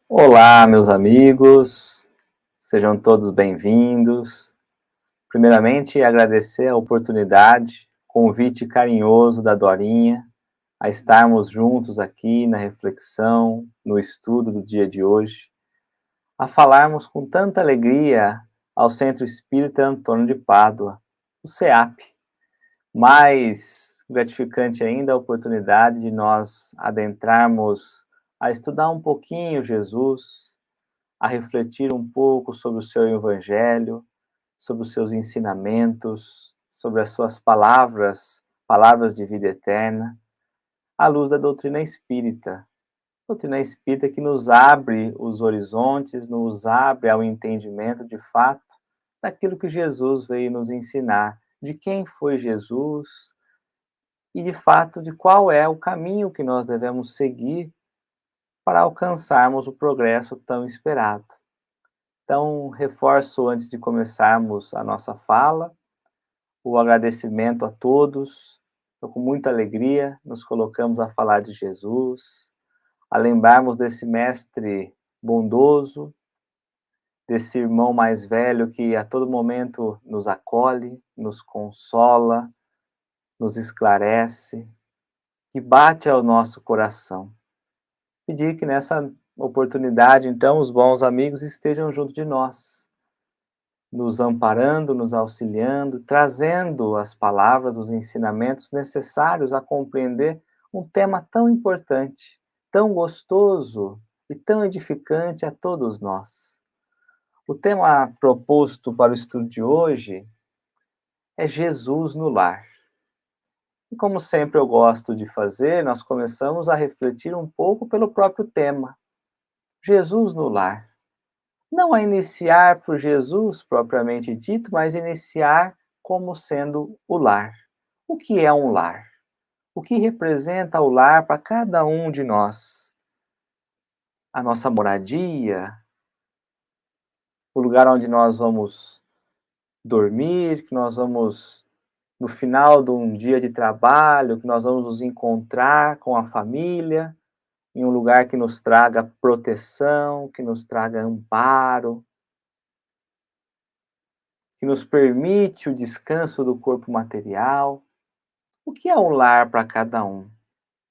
Olá, meus amigos, sejam todos bem-vindos. Primeiramente, agradecer a oportunidade, convite carinhoso da Dorinha a estarmos juntos aqui na reflexão, no estudo do dia de hoje, a falarmos com tanta alegria ao Centro Espírita Antônio de Pádua, o CEAP. Mais gratificante ainda a oportunidade de nós adentrarmos a estudar um pouquinho Jesus, a refletir um pouco sobre o seu evangelho, sobre os seus ensinamentos, sobre as suas palavras, palavras de vida eterna, à luz da doutrina espírita. Doutrina espírita que nos abre os horizontes, nos abre ao entendimento de fato daquilo que Jesus veio nos ensinar, de quem foi Jesus e de fato de qual é o caminho que nós devemos seguir para alcançarmos o progresso tão esperado. Então, reforço antes de começarmos a nossa fala, o agradecimento a todos. Então, com muita alegria, nos colocamos a falar de Jesus, a lembrarmos desse mestre bondoso, desse irmão mais velho que a todo momento nos acolhe, nos consola, nos esclarece, que bate ao nosso coração. Pedir que nessa oportunidade, então, os bons amigos estejam junto de nós, nos amparando, nos auxiliando, trazendo as palavras, os ensinamentos necessários a compreender um tema tão importante, tão gostoso e tão edificante a todos nós. O tema proposto para o estudo de hoje é Jesus no lar. E como sempre eu gosto de fazer, nós começamos a refletir um pouco pelo próprio tema, Jesus no lar. Não a iniciar por Jesus propriamente dito, mas iniciar como sendo o lar. O que é um lar? O que representa o lar para cada um de nós? A nossa moradia, o lugar onde nós vamos dormir, que nós vamos, no final de um dia de trabalho, que nós vamos nos encontrar com a família, em um lugar que nos traga proteção, que nos traga amparo, que nos permite o descanso do corpo material. O que é um lar para cada um?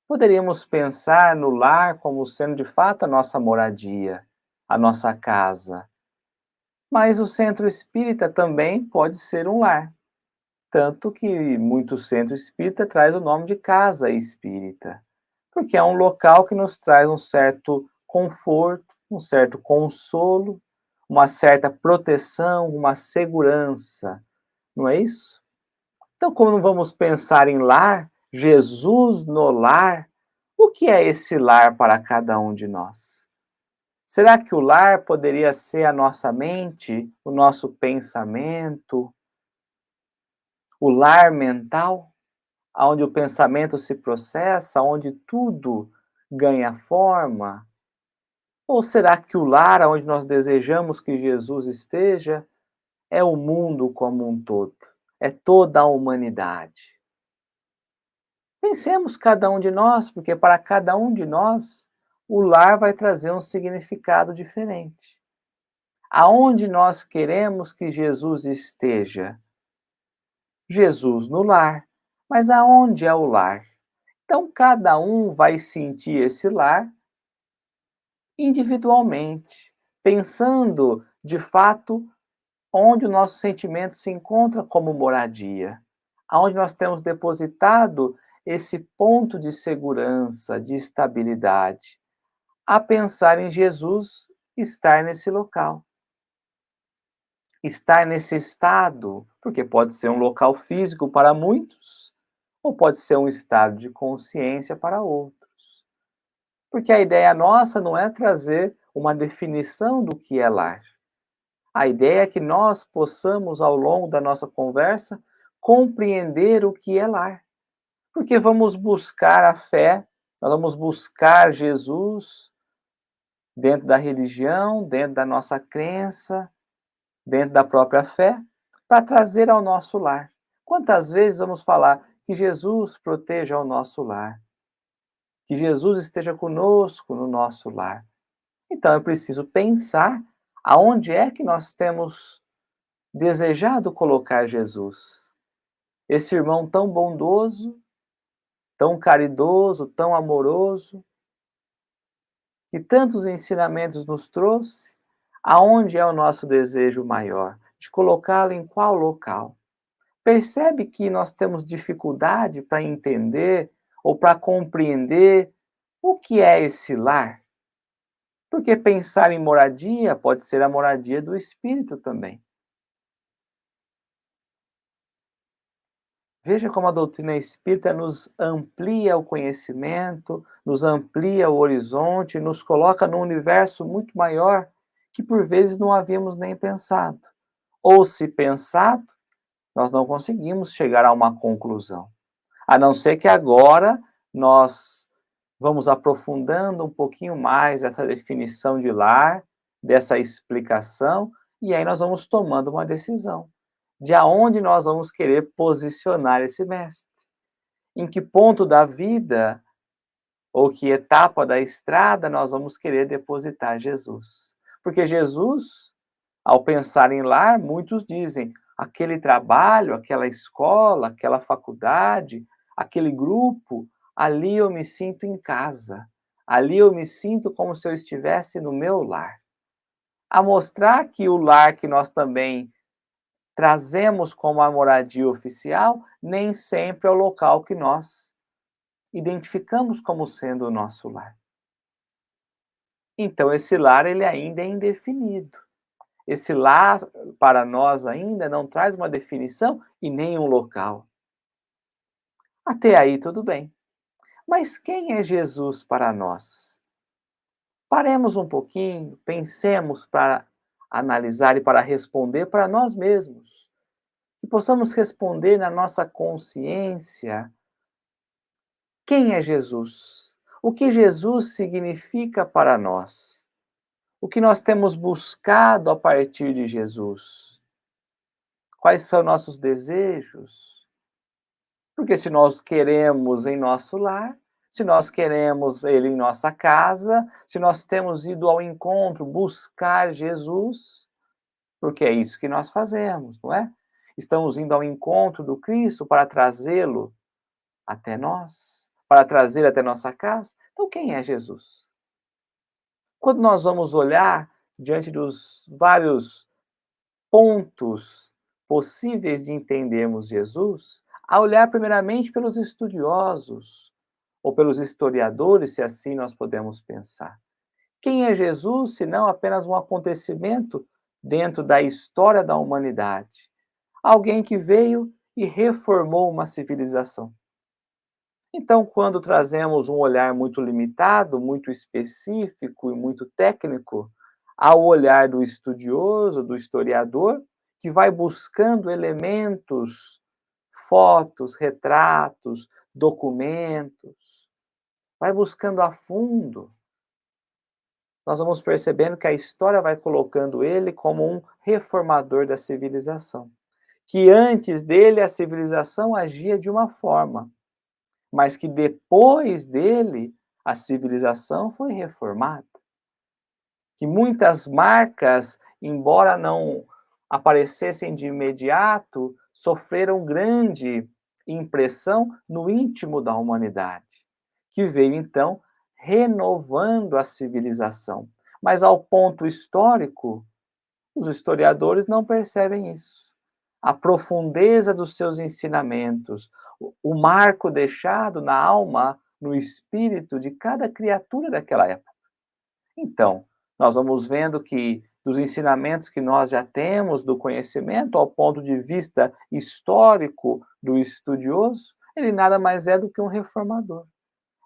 Poderíamos pensar no lar como sendo de fato a nossa moradia, a nossa casa. Mas o centro espírita também pode ser um lar. Tanto que muito centro espírita traz o nome de casa espírita. Porque é um local que nos traz um certo conforto, um certo consolo, uma certa proteção, uma segurança. Não é isso? Então, como vamos pensar em lar, Jesus no lar, o que é esse lar para cada um de nós? Será que o lar poderia ser a nossa mente, o nosso pensamento, o lar mental, onde o pensamento se processa, onde tudo ganha forma? Ou será que o lar onde nós desejamos que Jesus esteja é o mundo como um todo, é toda a humanidade? Pensemos cada um de nós, porque para cada um de nós, o lar vai trazer um significado diferente. Aonde nós queremos que Jesus esteja? Jesus no lar. Mas aonde é o lar? Então, cada um vai sentir esse lar individualmente, pensando de fato onde o nosso sentimento se encontra como moradia, aonde nós temos depositado esse ponto de segurança, de estabilidade, a pensar em Jesus estar nesse local, estar nesse estado, porque pode ser um local físico para muitos, ou pode ser um estado de consciência para outros. Porque a ideia nossa não é trazer uma definição do que é lar. A ideia é que nós possamos, ao longo da nossa conversa, compreender o que é lar. Porque vamos buscar a fé, nós vamos buscar Jesus dentro da religião, dentro da nossa crença, dentro da própria fé, para trazer ao nosso lar. Quantas vezes vamos falar que Jesus proteja o nosso lar, que Jesus esteja conosco no nosso lar? Então é preciso pensar aonde é que nós temos desejado colocar Jesus. Esse irmão tão bondoso, tão caridoso, tão amoroso, que tantos ensinamentos nos trouxe, aonde é o nosso desejo maior? De colocá-lo em qual local? Percebe que nós temos dificuldade para entender ou para compreender o que é esse lar? Porque pensar em moradia pode ser a moradia do espírito também. Veja como a doutrina espírita nos amplia o conhecimento, nos amplia o horizonte, nos coloca num universo muito maior que por vezes não havíamos nem pensado. Ou se pensado, nós não conseguimos chegar a uma conclusão. A não ser que agora nós vamos aprofundando um pouquinho mais essa definição de lar, dessa explicação, e aí nós vamos tomando uma decisão de aonde nós vamos querer posicionar esse mestre. Em que ponto da vida ou que etapa da estrada nós vamos querer depositar Jesus. Porque Jesus, ao pensar em lar, muitos dizem, aquele trabalho, aquela escola, aquela faculdade, aquele grupo, ali eu me sinto em casa. Ali eu me sinto como se eu estivesse no meu lar. A mostrar que o lar que nós também trazemos como a moradia oficial, nem sempre é o local que nós identificamos como sendo o nosso lar. Então esse lar ele ainda é indefinido. Esse lar para nós ainda não traz uma definição e nem um local. Até aí tudo bem. Mas quem é Jesus para nós? Paremos um pouquinho, pensemos para analisar e para responder para nós mesmos. Que possamos responder na nossa consciência. Quem é Jesus? O que Jesus significa para nós? O que nós temos buscado a partir de Jesus? Quais são nossos desejos? Porque se nós queremos em nosso lar, se nós queremos Ele em nossa casa, se nós temos ido ao encontro buscar Jesus, porque é isso que nós fazemos, não é? Estamos indo ao encontro do Cristo para trazê-lo até nós, para trazer até nossa casa. Então, quem é Jesus? Quando nós vamos olhar diante dos vários pontos possíveis de entendermos Jesus, a olhar primeiramente pelos estudiosos, ou pelos historiadores, se assim nós podemos pensar. Quem é Jesus, se não apenas um acontecimento dentro da história da humanidade? Alguém que veio e reformou uma civilização. Então, quando trazemos um olhar muito limitado, muito específico e muito técnico, ao olhar do estudioso, do historiador, que vai buscando elementos, fotos, retratos, documentos, vai buscando a fundo, nós vamos percebendo que a história vai colocando ele como um reformador da civilização. Que antes dele a civilização agia de uma forma, mas que depois dele a civilização foi reformada. Que muitas marcas, embora não aparecessem de imediato, sofreram grande impressão no íntimo da humanidade, que veio então renovando a civilização. Mas ao ponto histórico, os historiadores não percebem isso. A profundeza dos seus ensinamentos, o marco deixado na alma, no espírito de cada criatura daquela época. Então, nós vamos vendo que dos ensinamentos que nós já temos, do conhecimento, ao ponto de vista histórico do estudioso, ele nada mais é do que um reformador.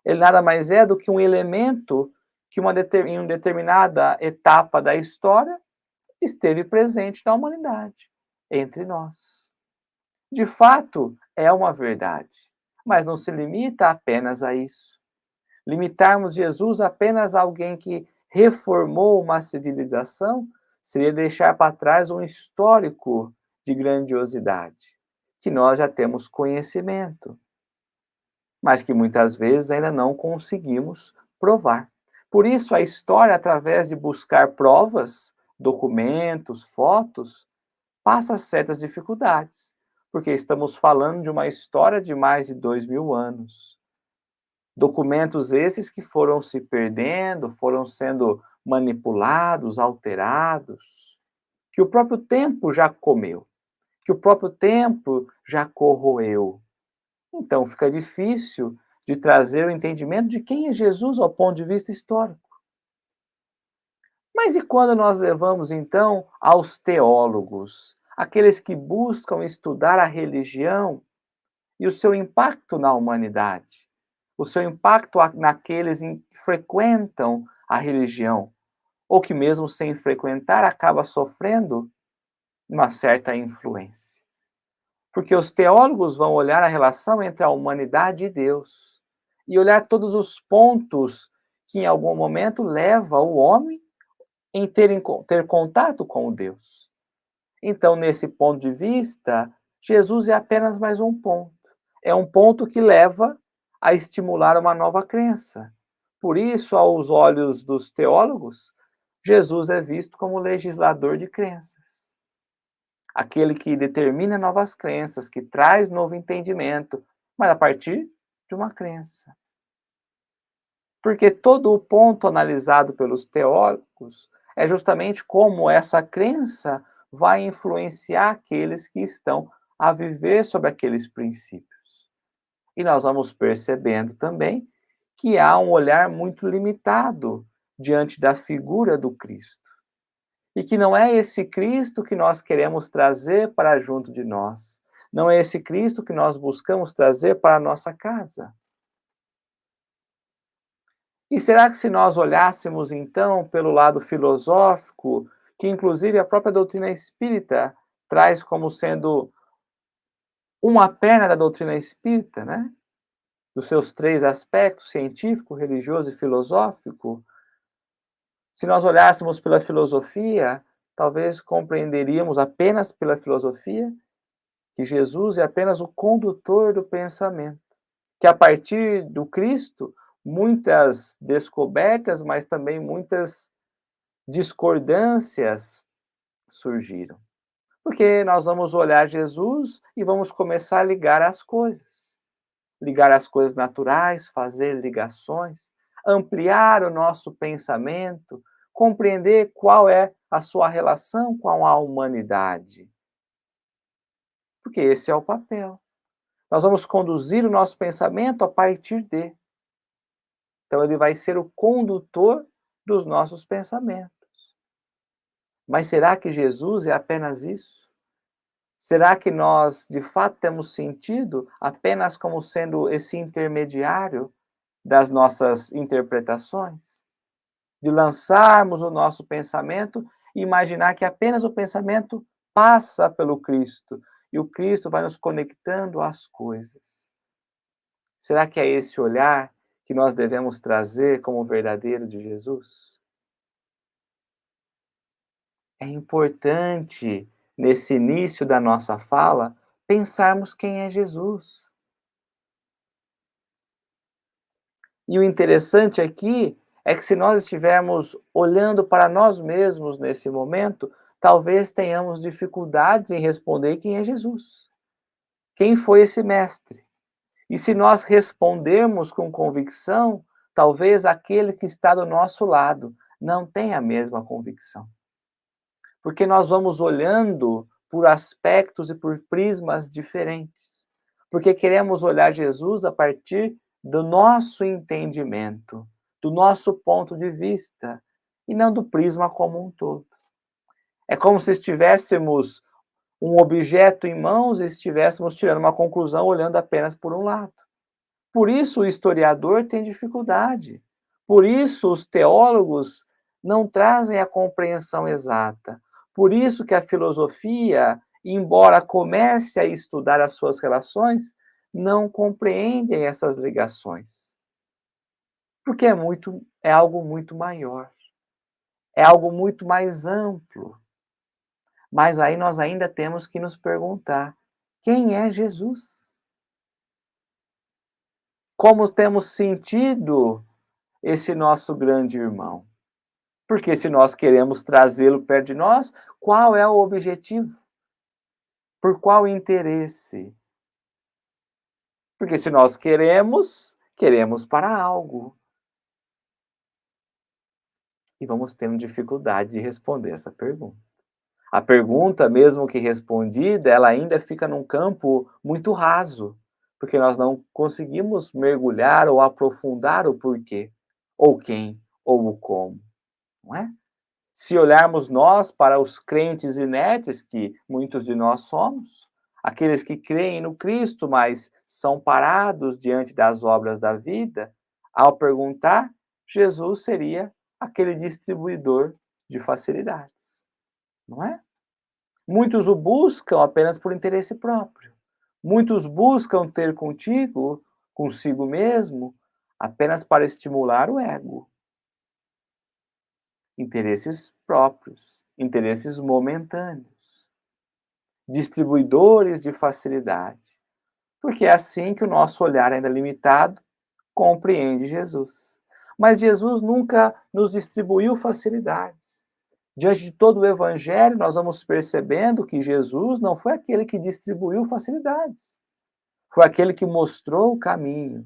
Ele nada mais é do que um elemento que em uma determinada etapa da história esteve presente na humanidade, entre nós. De fato, é uma verdade, mas não se limita apenas a isso. Limitarmos Jesus apenas a alguém que reformou uma civilização seria deixar para trás um histórico de grandiosidade, que nós já temos conhecimento, mas que muitas vezes ainda não conseguimos provar. Por isso, a história, através de buscar provas, documentos, fotos, passa certas dificuldades, porque estamos falando de uma história de mais de 2000 anos. Documentos esses que foram se perdendo, foram sendo manipulados, alterados, que o próprio tempo já comeu, que o próprio tempo já corroeu. Então fica difícil de trazer o entendimento de quem é Jesus ao ponto de vista histórico. Mas e quando nós levamos então aos teólogos, aqueles que buscam estudar a religião e o seu impacto na humanidade, o seu impacto naqueles que frequentam a religião, ou que mesmo sem frequentar acaba sofrendo uma certa influência? Porque os teólogos vão olhar a relação entre a humanidade e Deus e olhar todos os pontos que em algum momento leva o homem em ter contato com Deus. Então, nesse ponto de vista, Jesus é apenas mais um ponto. É um ponto que leva a estimular uma nova crença. Por isso, aos olhos dos teólogos, Jesus é visto como legislador de crenças. Aquele que determina novas crenças, que traz novo entendimento, mas a partir de uma crença. Porque todo o ponto analisado pelos teólogos é justamente como essa crença vai influenciar aqueles que estão a viver sobre aqueles princípios. E nós vamos percebendo também que há um olhar muito limitado diante da figura do Cristo. E que não é esse Cristo que nós queremos trazer para junto de nós. Não é esse Cristo que nós buscamos trazer para a nossa casa. E será que se nós olhássemos então pelo lado filosófico, que inclusive a própria doutrina espírita traz como sendo uma perna da doutrina espírita, né? Dos seus três aspectos, científico, religioso e filosófico, se nós olhássemos pela filosofia, talvez compreenderíamos apenas pela filosofia que Jesus é apenas o condutor do pensamento, que a partir do Cristo, muitas descobertas, mas também muitas discordâncias surgiram. Porque nós vamos olhar Jesus e vamos começar a ligar as coisas naturais, fazer ligações, ampliar o nosso pensamento, compreender qual é a sua relação com a humanidade. Porque esse é o papel. Nós vamos conduzir o nosso pensamento a partir de. Então, ele vai ser o condutor dos nossos pensamentos. Mas será que Jesus é apenas isso? Será que nós, de fato, temos sentido apenas como sendo esse intermediário das nossas interpretações? De lançarmos o nosso pensamento e imaginar que apenas o pensamento passa pelo Cristo e o Cristo vai nos conectando às coisas. Será que é esse olhar que nós devemos trazer como verdadeiro de Jesus? É importante, nesse início da nossa fala, pensarmos quem é Jesus. E o interessante aqui é que se nós estivermos olhando para nós mesmos nesse momento, talvez tenhamos dificuldades em responder quem é Jesus. Quem foi esse mestre? E se nós respondermos com convicção, talvez aquele que está do nosso lado não tenha a mesma convicção. Porque nós vamos olhando por aspectos e por prismas diferentes. Porque queremos olhar Jesus a partir do nosso entendimento, do nosso ponto de vista, e não do prisma como um todo. É como se estivéssemos um objeto em mãos e estivéssemos tirando uma conclusão olhando apenas por um lado. Por isso o historiador tem dificuldade. Por isso os teólogos não trazem a compreensão exata. Por isso que a filosofia, embora comece a estudar as suas relações, não compreendem essas ligações. Porque é algo muito maior. É algo muito mais amplo. Mas aí nós ainda temos que nos perguntar: quem é Jesus? Como temos sentido esse nosso grande irmão? Porque se nós queremos trazê-lo perto de nós, qual é o objetivo? Por qual interesse? Porque se nós queremos, queremos para algo. E vamos tendo dificuldade de responder essa pergunta. A pergunta, mesmo que respondida, ela ainda fica num campo muito raso, porque nós não conseguimos mergulhar ou aprofundar o porquê, ou quem, ou o como, não é? Se olharmos nós para os crentes inertes, que muitos de nós somos, aqueles que creem no Cristo, mas são parados diante das obras da vida, ao perguntar, Jesus seria aquele distribuidor de facilidades, não é? Muitos o buscam apenas por interesse próprio. Muitos buscam ter consigo mesmo, apenas para estimular o ego. Interesses próprios, interesses momentâneos, distribuidores de facilidade. Porque é assim que o nosso olhar, ainda limitado, compreende Jesus. Mas Jesus nunca nos distribuiu facilidades. Diante de todo o evangelho, nós vamos percebendo que Jesus não foi aquele que distribuiu facilidades. Foi aquele que mostrou o caminho,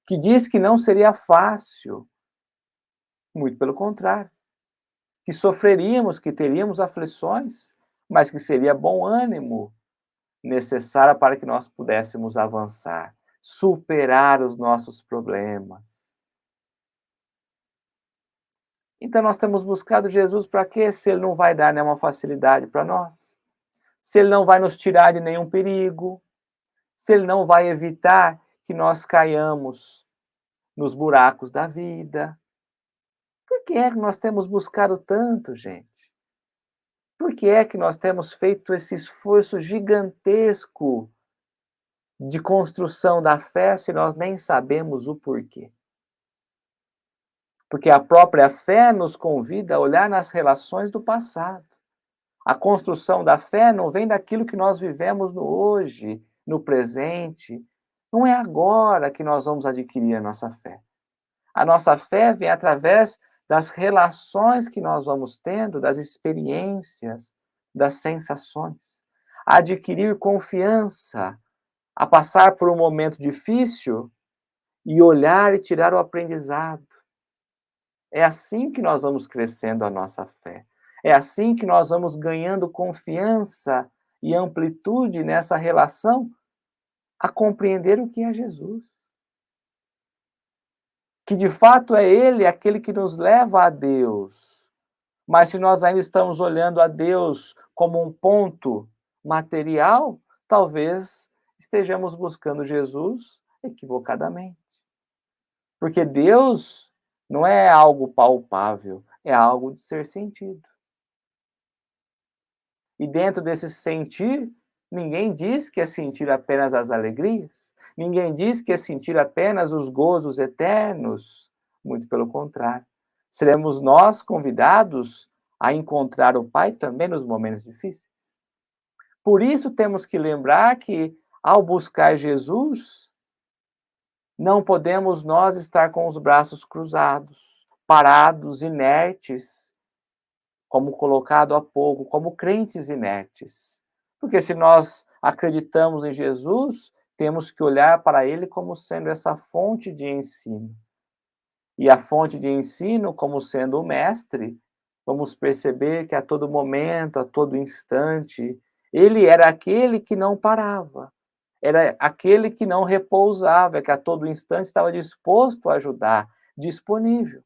que disse que não seria fácil. Muito pelo contrário, que sofreríamos, que teríamos aflições, mas que seria bom ânimo necessário para que nós pudéssemos avançar, superar os nossos problemas. Então nós temos buscado Jesus para quê? Se ele não vai dar nenhuma facilidade para nós, se ele não vai nos tirar de nenhum perigo, se ele não vai evitar que nós caiamos nos buracos da vida. Por que é que nós temos buscado tanto, gente? Por que é que nós temos feito esse esforço gigantesco de construção da fé se nós nem sabemos o porquê? Porque a própria fé nos convida a olhar nas relações do passado. A construção da fé não vem daquilo que nós vivemos no hoje, no presente. Não é agora que nós vamos adquirir a nossa fé. A nossa fé vem através das relações que nós vamos tendo, das experiências, das sensações. A adquirir confiança, a passar por um momento difícil e olhar e tirar o aprendizado. É assim que nós vamos crescendo a nossa fé. É assim que nós vamos ganhando confiança e amplitude nessa relação a compreender o que é Jesus. Que de fato é Ele aquele que nos leva a Deus. Mas se nós ainda estamos olhando a Deus como um ponto material, talvez estejamos buscando Jesus equivocadamente. Porque Deus não é algo palpável, é algo de ser sentido. E dentro desse sentir, ninguém diz que é sentir apenas as alegrias, ninguém diz que é sentir apenas os gozos eternos, muito pelo contrário. Seremos nós convidados a encontrar o Pai também nos momentos difíceis. Por isso temos que lembrar que, ao buscar Jesus, não podemos nós estar com os braços cruzados, parados, inertes, como colocado há pouco, como crentes inertes. Porque se nós acreditamos em Jesus, temos que olhar para ele como sendo essa fonte de ensino. E a fonte de ensino, como sendo o mestre, vamos perceber que a todo momento, a todo instante, ele era aquele que não parava, era aquele que não repousava, que a todo instante estava disposto a ajudar, disponível.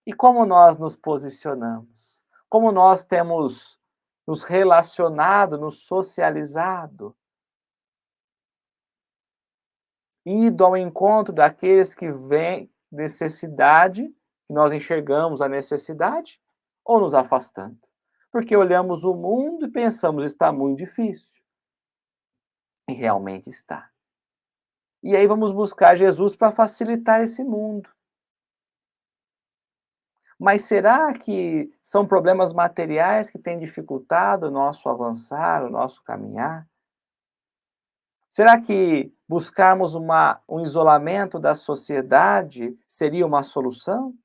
E como nós nos posicionamos? Como nós temos nos relacionado, nos socializado? Ido ao encontro daqueles que vêm necessidade, que nós enxergamos a necessidade, ou nos afastando? Porque olhamos o mundo e pensamos, está muito difícil. E realmente está. E aí vamos buscar Jesus para facilitar esse mundo. Mas será que são problemas materiais que têm dificultado o nosso avançar, o nosso caminhar? Será que Buscarmos um isolamento da sociedade seria uma solução?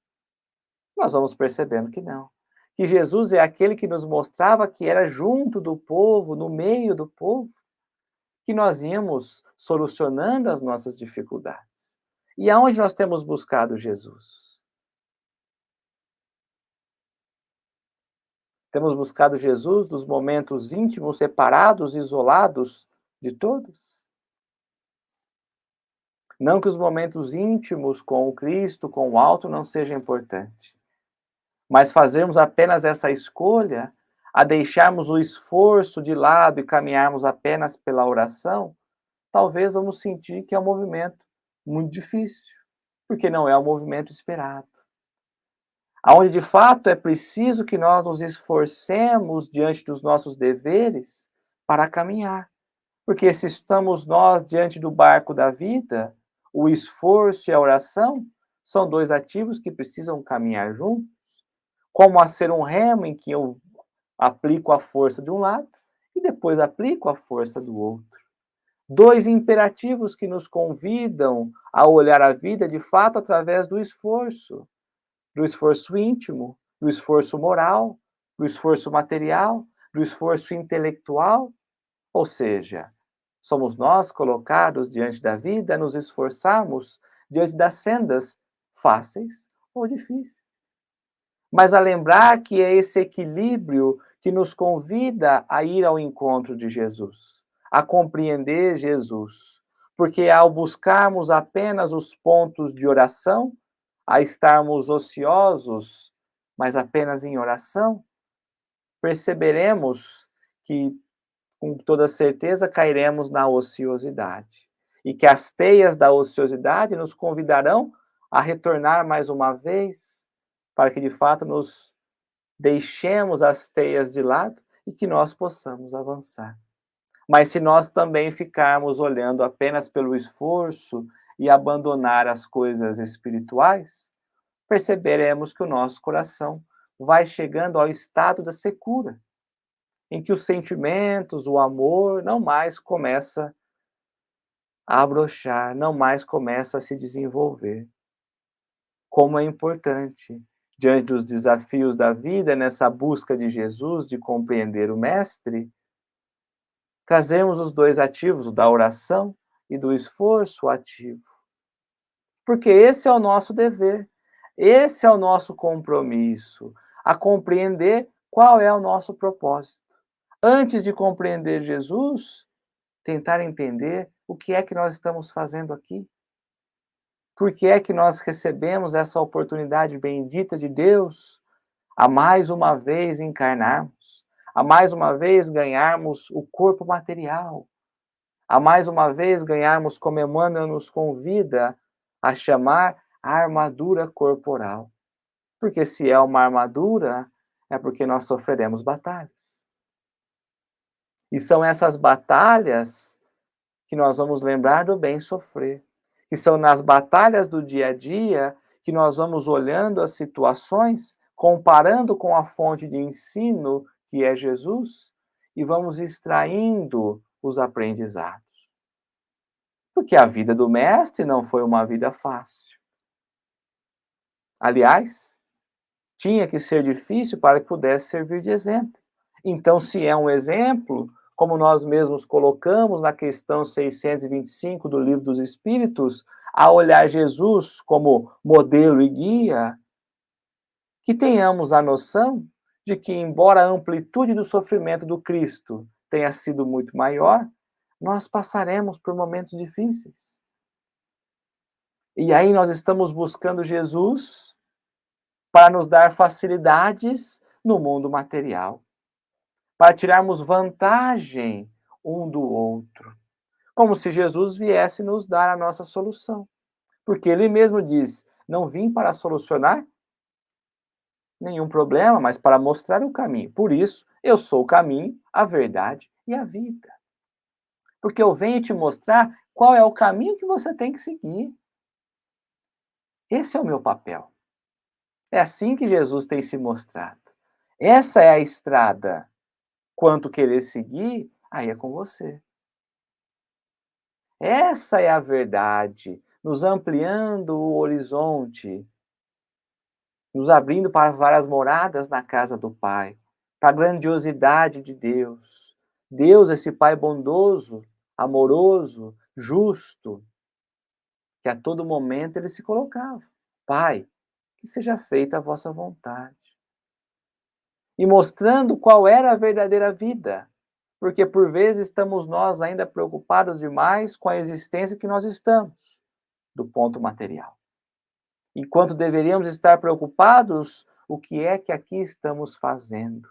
Nós vamos percebendo que não. Que Jesus é aquele que nos mostrava que era junto do povo, no meio do povo, que nós íamos solucionando as nossas dificuldades. E aonde nós temos buscado Jesus? Temos buscado Jesus nos momentos íntimos, separados, isolados de todos? Não que os momentos íntimos com o Cristo, com o alto, não sejam importantes, mas fazermos apenas essa escolha, a deixarmos o esforço de lado e caminharmos apenas pela oração, talvez vamos sentir que é um movimento muito difícil, porque não é o movimento esperado. Aonde de fato é preciso que nós nos esforcemos diante dos nossos deveres para caminhar. Porque se estamos nós diante do barco da vida, o esforço e a oração são dois ativos que precisam caminhar juntos, como a ser um remo em que eu aplico a força de um lado e depois aplico a força do outro. Dois imperativos que nos convidam a olhar a vida de fato através do esforço íntimo, do esforço moral, do esforço material, do esforço intelectual, ou seja, somos nós colocados diante da vida, nos esforçarmos diante das sendas fáceis ou difíceis. Mas a lembrar que é esse equilíbrio que nos convida a ir ao encontro de Jesus, a compreender Jesus. Porque ao buscarmos apenas os pontos de oração, a estarmos ociosos, mas apenas em oração, perceberemos que, com toda certeza, cairemos na ociosidade. E que as teias da ociosidade nos convidarão a retornar mais uma vez, para que de fato nos deixemos as teias de lado e que nós possamos avançar. Mas se nós também ficarmos olhando apenas pelo esforço e abandonar as coisas espirituais, perceberemos que o nosso coração vai chegando ao estado da secura, em que os sentimentos, o amor, não mais começa a abrochar, não mais começa a se desenvolver. Como é importante, diante dos desafios da vida, nessa busca de Jesus, de compreender o Mestre, trazermos os dois ativos, o da oração e do esforço ativo. Porque esse é o nosso dever, esse é o nosso compromisso, a compreender qual é o nosso propósito. Antes de compreender Jesus, tentar entender o que é que nós estamos fazendo aqui. Por que é que nós recebemos essa oportunidade bendita de Deus a mais uma vez encarnarmos, a mais uma vez ganharmos o corpo material, a mais uma vez ganharmos, como Emmanuel nos convida a chamar, a armadura corporal. Porque se é uma armadura, é porque nós sofreremos batalhas. E são essas batalhas que nós vamos lembrar do bem sofrer. Que são nas batalhas do dia a dia que nós vamos olhando as situações, comparando com a fonte de ensino, que é Jesus, e vamos extraindo os aprendizados. Porque a vida do mestre não foi uma vida fácil. Aliás, tinha que ser difícil para que pudesse servir de exemplo. Então, se é um exemplo, como nós mesmos colocamos na questão 625 do Livro dos Espíritos, a olhar Jesus como modelo e guia, que tenhamos a noção de que, embora a amplitude do sofrimento do Cristo tenha sido muito maior, nós passaremos por momentos difíceis. E aí nós estamos buscando Jesus para nos dar facilidades no mundo material, para tirarmos vantagem um do outro, como se Jesus viesse nos dar a nossa solução. Porque ele mesmo diz: não vim para solucionar nenhum problema, mas para mostrar o caminho. Por isso, eu sou o caminho, a verdade e a vida. Porque eu venho te mostrar qual é o caminho que você tem que seguir. Esse é o meu papel. É assim que Jesus tem se mostrado. Essa é a estrada. Quanto querer seguir, aí é com você. Essa é a verdade, nos ampliando o horizonte, nos abrindo para várias moradas na casa do Pai, para a grandiosidade de Deus. Deus, esse Pai bondoso, amoroso, justo, que a todo momento ele se colocava: Pai, que seja feita a vossa vontade. E mostrando qual era a verdadeira vida, porque por vezes estamos nós ainda preocupados demais com a existência que nós estamos, do ponto material. Enquanto deveríamos estar preocupados o que é que aqui estamos fazendo.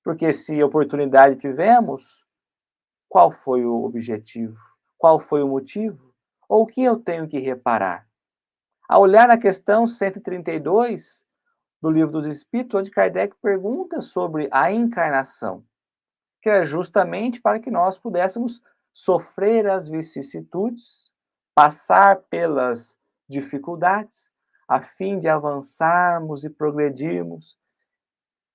Porque se oportunidade tivemos, qual foi o objetivo? Qual foi o motivo? Ou o que eu tenho que reparar? Ao olhar na questão 132 do Livro dos Espíritos, onde Kardec pergunta sobre a encarnação, que é justamente para que nós pudéssemos sofrer as vicissitudes, passar pelas dificuldades, a fim de avançarmos e progredirmos,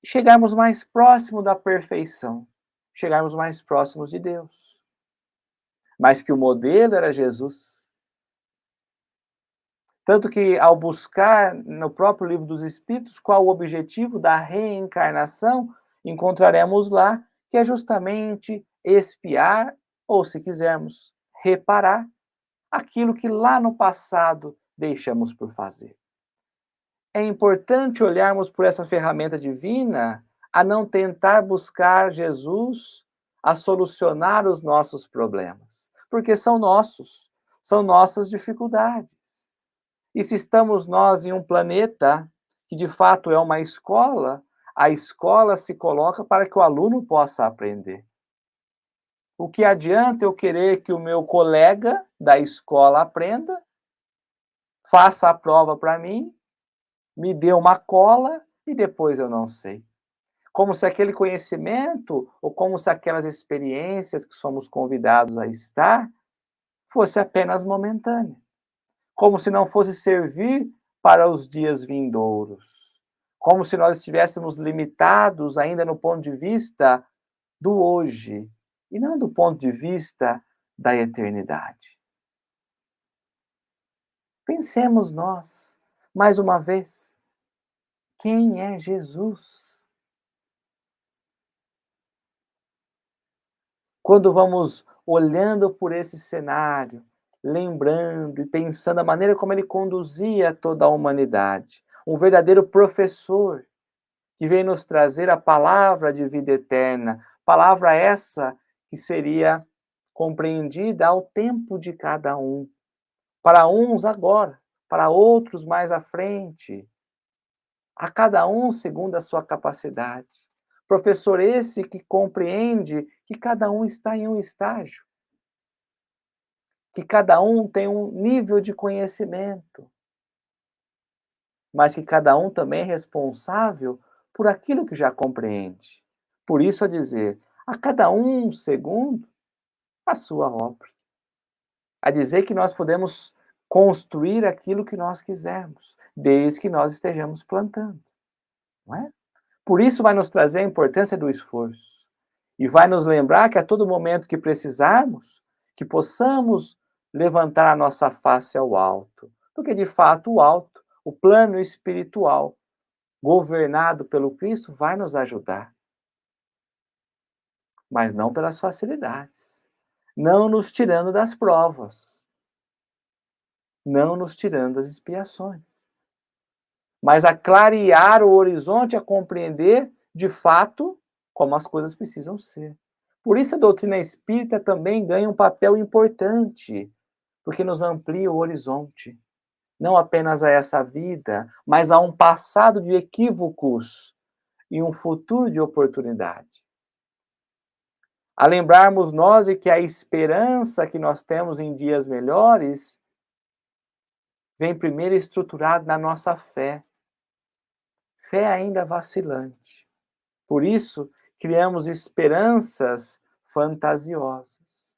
chegarmos mais próximo da perfeição, chegarmos mais próximos de Deus. Mas que o modelo era Jesus. Tanto que, ao buscar no próprio Livro dos Espíritos qual o objetivo da reencarnação, encontraremos lá que é justamente expiar, ou se quisermos, reparar aquilo que lá no passado deixamos por fazer. É importante olharmos por essa ferramenta divina a não tentar buscar Jesus a solucionar os nossos problemas, porque são nossas dificuldades. E se estamos nós em um planeta que de fato é uma escola, a escola se coloca para que o aluno possa aprender. O que adianta eu querer que o meu colega da escola aprenda, faça a prova para mim, me dê uma cola e depois eu não sei? Como se aquele conhecimento ou como se aquelas experiências que somos convidados a estar fosse apenas momentânea. Como se não fosse servir para os dias vindouros. Como se nós estivéssemos limitados ainda no ponto de vista do hoje e não do ponto de vista da eternidade. Pensemos nós, mais uma vez, quem é Jesus? Quando vamos olhando por esse cenário, lembrando e pensando a maneira como ele conduzia toda a humanidade, um verdadeiro professor que veio nos trazer a palavra de vida eterna, palavra essa que seria compreendida ao tempo de cada um, para uns agora, para outros mais à frente, a cada um segundo a sua capacidade. Professor esse que compreende que cada um está em um estágio, que cada um tem um nível de conhecimento, mas que cada um também é responsável por aquilo que já compreende. Por isso a dizer, a cada um segundo a sua obra. A dizer que nós podemos construir aquilo que nós quisermos, desde que nós estejamos plantando, não é? Por isso vai nos trazer a importância do esforço. E vai nos lembrar que a todo momento que precisarmos, que possamos levantar a nossa face ao alto. Porque, de fato, o alto, o plano espiritual, governado pelo Cristo, vai nos ajudar. Mas não pelas facilidades. Não nos tirando das provas. Não nos tirando das expiações. Mas a clarear o horizonte, a compreender, de fato, como as coisas precisam ser. Por isso a doutrina espírita também ganha um papel importante, porque nos amplia o horizonte. Não apenas a essa vida, mas a um passado de equívocos e um futuro de oportunidade. A lembrarmos nós de que a esperança que nós temos em dias melhores vem primeiro estruturada na nossa fé. Fé ainda vacilante. Por isso, criamos esperanças fantasiosas.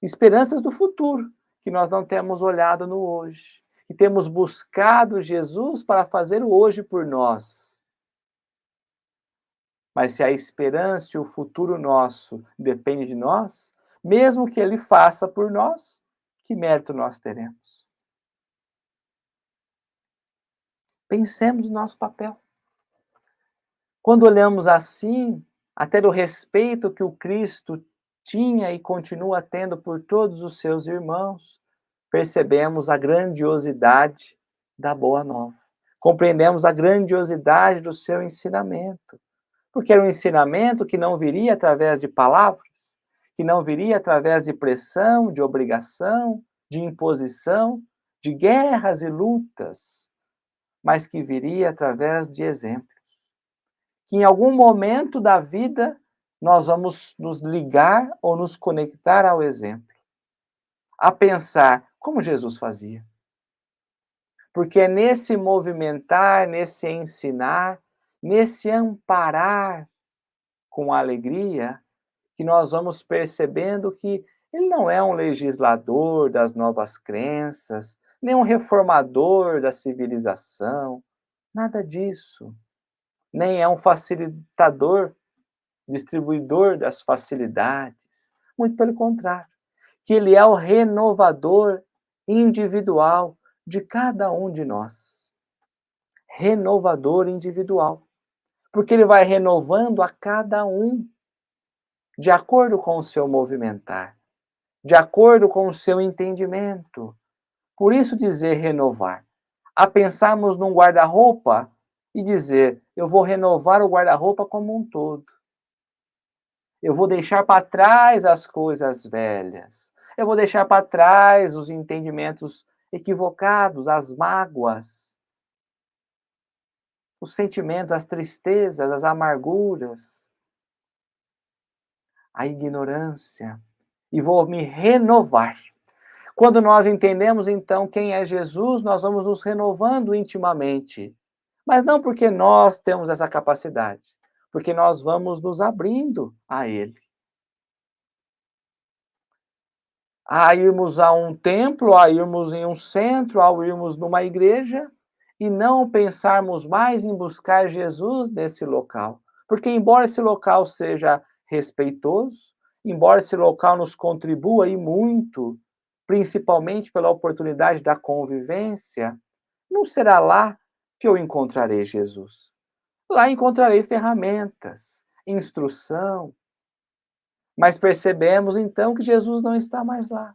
Esperanças do futuro, que nós não temos olhado no hoje. E temos buscado Jesus para fazer o hoje por nós. Mas se a esperança e o futuro nosso depende de nós, Mesmo que ele faça por nós, que mérito nós teremos? Pensemos no nosso papel. Quando olhamos assim, até do respeito que o Cristo tinha e continua tendo por todos os seus irmãos, percebemos a grandiosidade da Boa Nova. Compreendemos a grandiosidade do seu ensinamento. Porque era um ensinamento que não viria através de palavras, que não viria através de pressão, de obrigação, de imposição, de guerras e lutas, mas que viria através de exemplo. Que em algum momento da vida nós vamos nos ligar ou nos conectar ao exemplo, a pensar como Jesus fazia. Porque é nesse movimentar, nesse ensinar, nesse amparar com alegria, que nós vamos percebendo que ele não é um legislador das novas crenças, nem um reformador da civilização, nada disso. Nem é um facilitador, distribuidor das facilidades. Muito pelo contrário, que ele é o renovador individual de cada um de nós. Renovador individual. Porque ele vai renovando a cada um de acordo com o seu movimentar, de acordo com o seu entendimento. Por isso dizer renovar. A pensarmos num guarda-roupa e dizer, eu vou renovar o guarda-roupa como um todo. Eu vou deixar para trás as coisas velhas. Eu vou deixar para trás os entendimentos equivocados, as mágoas, os sentimentos, as tristezas, as amarguras, a ignorância. E vou me renovar. Quando nós entendemos, então, quem é Jesus, nós vamos nos renovando intimamente. Mas não porque nós temos essa capacidade, porque nós vamos nos abrindo a Ele. A irmos a um templo, a irmos em um centro, a irmos numa igreja, e não pensarmos mais em buscar Jesus nesse local. Porque, embora esse local seja respeitoso, embora esse local nos contribua e muito, principalmente pela oportunidade da convivência, não será lá que eu encontrarei Jesus. Lá encontrarei ferramentas, instrução, mas percebemos então que Jesus não está mais lá.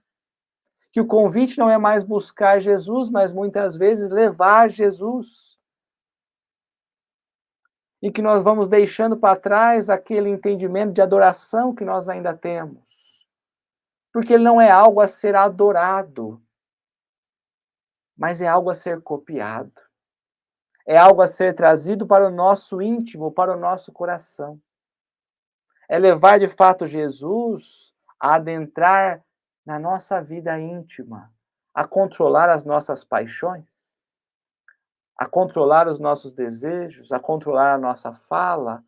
Que o convite não é mais buscar Jesus, mas muitas vezes levar Jesus. E que nós vamos deixando para trás aquele entendimento de adoração que nós ainda temos. Porque ele não é algo a ser adorado, mas é algo a ser copiado. É algo a ser trazido para o nosso íntimo, para o nosso coração. É levar de fato Jesus a adentrar na nossa vida íntima, a controlar as nossas paixões, a controlar os nossos desejos, a controlar a nossa fala,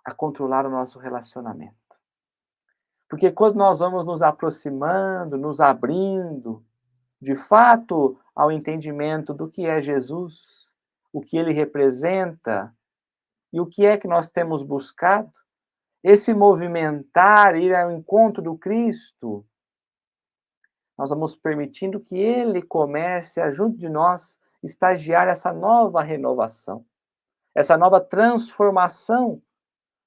a controlar o nosso relacionamento. Porque quando nós vamos nos aproximando, nos abrindo, de fato, ao entendimento do que é Jesus, o que ele representa e o que é que nós temos buscado, esse movimentar, ir ao encontro do Cristo, nós vamos permitindo que ele comece a, junto de nós, estagiar essa nova renovação, essa nova transformação,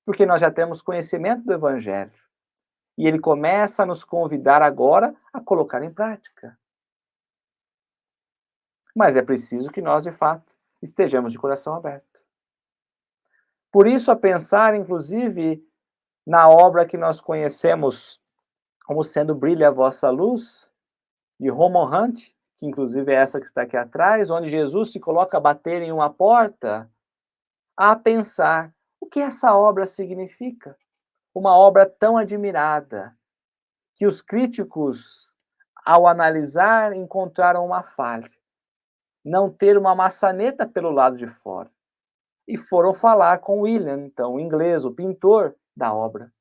porque nós já temos conhecimento do Evangelho. E ele começa a nos convidar agora a colocar em prática. Mas é preciso que nós, de fato, estejamos de coração aberto. Por isso, a pensar, inclusive, na obra que nós conhecemos como sendo Brilha a Vossa Luz, de Roman Hunt, que inclusive é essa que está aqui atrás, onde Jesus se coloca a bater em uma porta, a pensar o que essa obra significa. Uma obra tão admirada, que os críticos, ao analisar, encontraram uma falha. Não ter uma maçaneta pelo lado de fora. E foram falar com William, então, o inglês, o pintor da obra.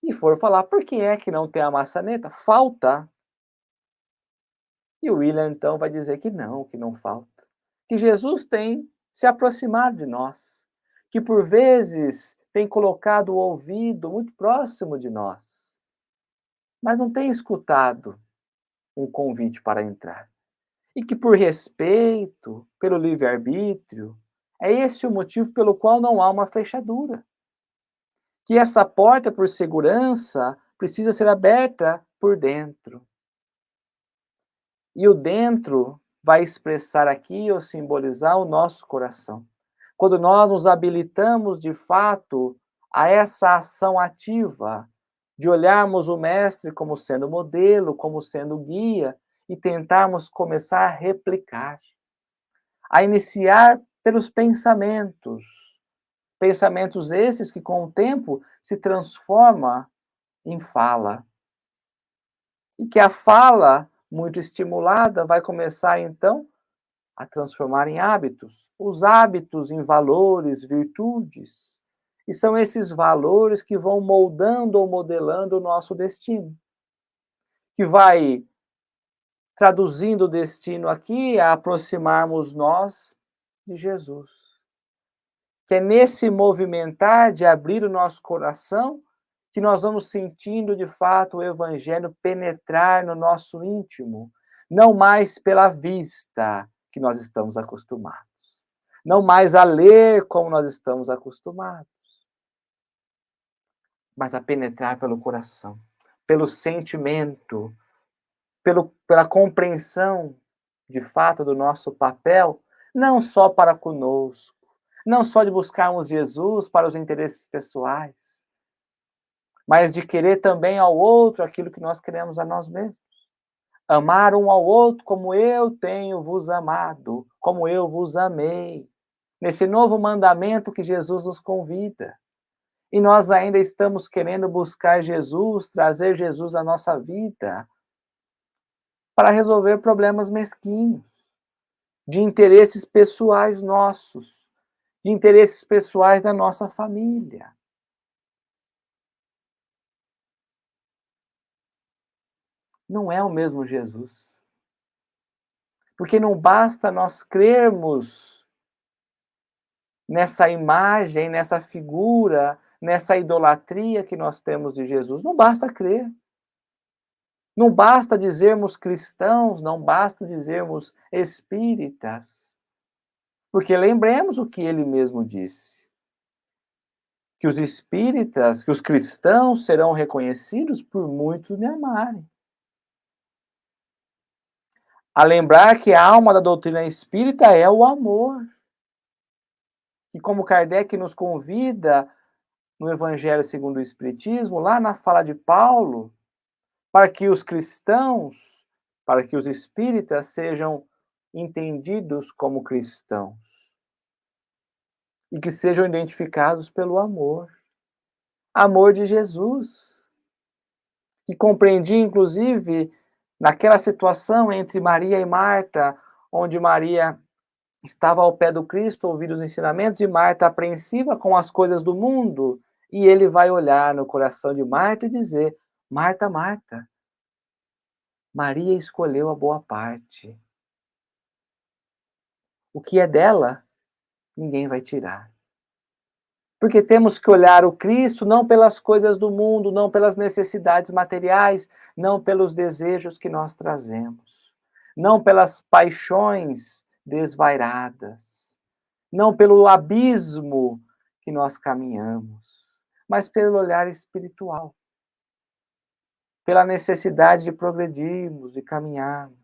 E foram falar, por que é que não tem a maçaneta? Falta. E o William, então, vai dizer que não falta. Que Jesus tem se aproximado de nós. Que por vezes tem colocado o ouvido muito próximo de nós, mas não tem escutado um convite para entrar. E que por respeito, pelo livre-arbítrio, é esse o motivo pelo qual não há uma fechadura. Que essa porta, por segurança, precisa ser aberta por dentro. E o dentro vai expressar aqui ou simbolizar o nosso coração. Quando nós nos habilitamos de fato a essa ação ativa, de olharmos o Mestre como sendo modelo, como sendo guia, e tentarmos começar a replicar, a iniciar pelos pensamentos. Pensamentos esses que, com o tempo, se transforma em fala. E que a fala, muito estimulada, vai começar, então, a transformar em hábitos. Os hábitos em valores, virtudes. E são esses valores que vão moldando ou modelando o nosso destino. Que vai traduzindo o destino aqui a aproximarmos nós de Jesus. Que é nesse movimentar de abrir o nosso coração que nós vamos sentindo de fato o Evangelho penetrar no nosso íntimo, não mais pela vista que nós estamos acostumados, não mais a ler como nós estamos acostumados, mas a penetrar pelo coração, pelo sentimento, pela compreensão de fato do nosso papel, não só para conosco, não só de buscarmos Jesus para os interesses pessoais, mas de querer também ao outro aquilo que nós queremos a nós mesmos. Amar um ao outro como eu tenho vos amado, como eu vos amei. Nesse novo mandamento que Jesus nos convida. E nós ainda estamos querendo buscar Jesus, trazer Jesus à nossa vida, para resolver problemas mesquinhos, de interesses pessoais nossos, de interesses pessoais da nossa família. Não é o mesmo Jesus. Porque não basta nós crermos nessa imagem, nessa figura, nessa idolatria que nós temos de Jesus. Não basta crer. Não basta dizermos cristãos, não basta dizermos espíritas. Porque lembremos o que ele mesmo disse. Que os espíritas, que os cristãos serão reconhecidos por muitos me amarem. A lembrar que a alma da doutrina espírita é o amor. Que como Kardec nos convida no Evangelho segundo o Espiritismo, lá na fala de Paulo, para que os cristãos, para que os espíritas sejam entendidos como cristãos e que sejam identificados pelo amor. Amor de Jesus, que compreendia, inclusive, naquela situação entre Maria e Marta, onde Maria estava ao pé do Cristo, ouvindo os ensinamentos, e Marta apreensiva com as coisas do mundo, e ele vai olhar no coração de Marta e dizer: Marta, Marta, Maria escolheu a boa parte. O que é dela, ninguém vai tirar. Porque temos que olhar o Cristo não pelas coisas do mundo, não pelas necessidades materiais, não pelos desejos que nós trazemos, não pelas paixões desvairadas, não pelo abismo que nós caminhamos, mas pelo olhar espiritual, pela necessidade de progredirmos, de caminharmos.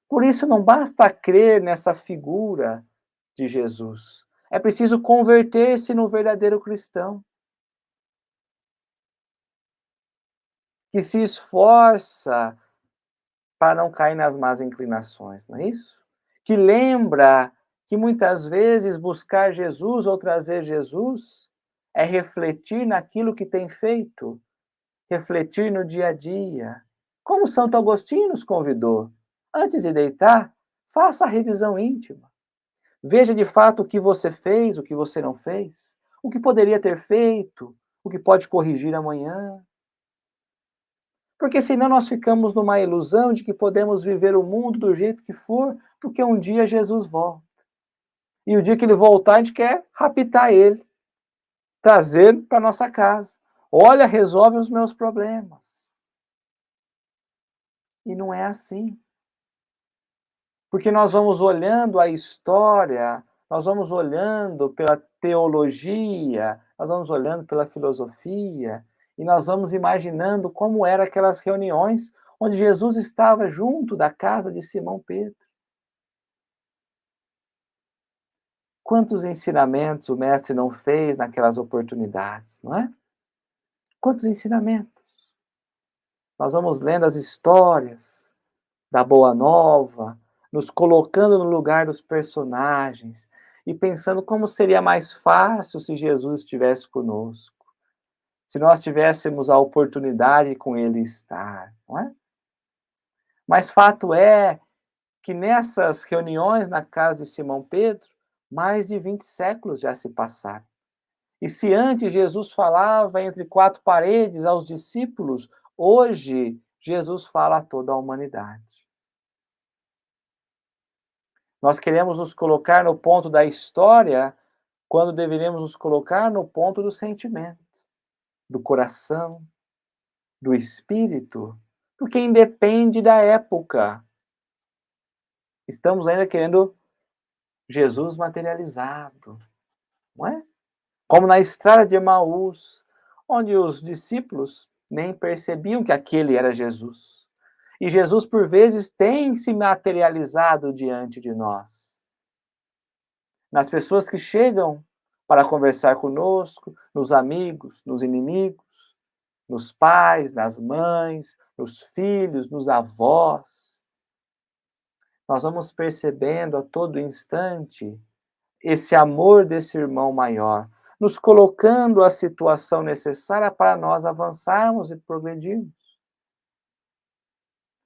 Por isso não basta crer nessa figura de Jesus. É preciso converter-se no verdadeiro cristão, que se esforça para não cair nas más inclinações, não é isso? Que lembra que muitas vezes buscar Jesus ou trazer Jesus é refletir naquilo que tem feito, refletir no dia a dia. Como Santo Agostinho nos convidou, antes de deitar, faça a revisão íntima. Veja de fato o que você fez, o que você não fez, o que poderia ter feito, o que pode corrigir amanhã. Porque senão nós ficamos numa ilusão de que podemos viver o mundo do jeito que for, porque um dia Jesus volta. E o dia que ele voltar, a gente quer raptar ele, trazer para nossa casa. Olha, resolve os meus problemas. E não é assim. Porque nós vamos olhando a história, nós vamos olhando pela teologia, nós vamos olhando pela filosofia, e nós vamos imaginando como eram aquelas reuniões onde Jesus estava junto da casa de Simão Pedro. Quantos ensinamentos o mestre não fez naquelas oportunidades, não é? Quantos ensinamentos? Nós vamos lendo as histórias da Boa Nova, nos colocando no lugar dos personagens e pensando como seria mais fácil se Jesus estivesse conosco, se nós tivéssemos a oportunidade com Ele estar, não é? Mas fato é que nessas reuniões na casa de Simão Pedro, mais de 20 séculos já se passaram. E se antes Jesus falava entre quatro paredes aos discípulos, hoje Jesus fala a toda a humanidade. Nós queremos nos colocar no ponto da história, quando deveríamos nos colocar no ponto do sentimento, do coração, do espírito, porque independe da época. Estamos ainda querendo Jesus materializado, não é? Como na estrada de Emaús, onde os discípulos nem percebiam que aquele era Jesus. E Jesus, por vezes, tem se materializado diante de nós. Nas pessoas que chegam para conversar conosco, nos amigos, nos inimigos, nos pais, nas mães, nos filhos, nos avós. Nós vamos percebendo a todo instante esse amor desse irmão maior, nos colocando a situação necessária para nós avançarmos e progredirmos.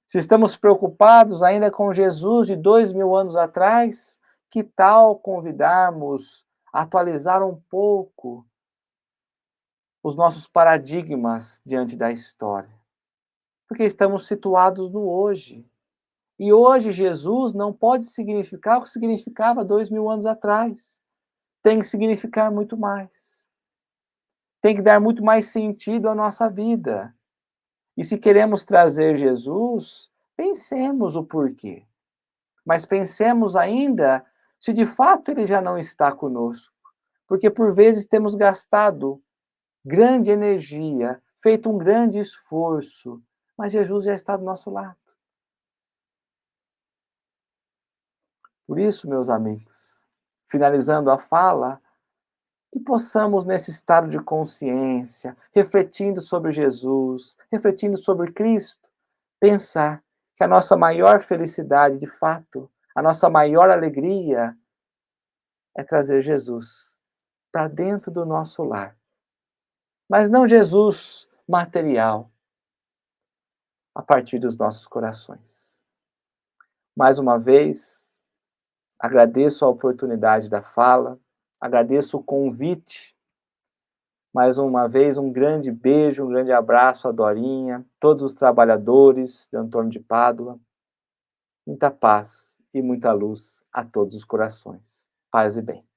Se estamos preocupados ainda com Jesus de 2000 anos atrás, que tal convidarmos a atualizar um pouco os nossos paradigmas diante da história? Porque estamos situados no hoje. E hoje Jesus não pode significar o que significava 2000 anos atrás. Tem que significar muito mais. Tem que dar muito mais sentido à nossa vida. E se queremos trazer Jesus, pensemos o porquê. Mas pensemos ainda se de fato ele já não está conosco. Porque por vezes temos gastado grande energia, feito um grande esforço, mas Jesus já está do nosso lado. Por isso, meus amigos, finalizando a fala, que possamos, nesse estado de consciência, refletindo sobre Jesus, refletindo sobre Cristo, pensar que a nossa maior felicidade, de fato, a nossa maior alegria é trazer Jesus para dentro do nosso lar. Mas não Jesus material, a partir dos nossos corações. Mais uma vez, agradeço a oportunidade da fala, agradeço o convite. Mais uma vez, um grande beijo, um grande abraço à Dorinha, todos os trabalhadores de Antônio de Pádua. Muita paz e muita luz a todos os corações. Paz e bem.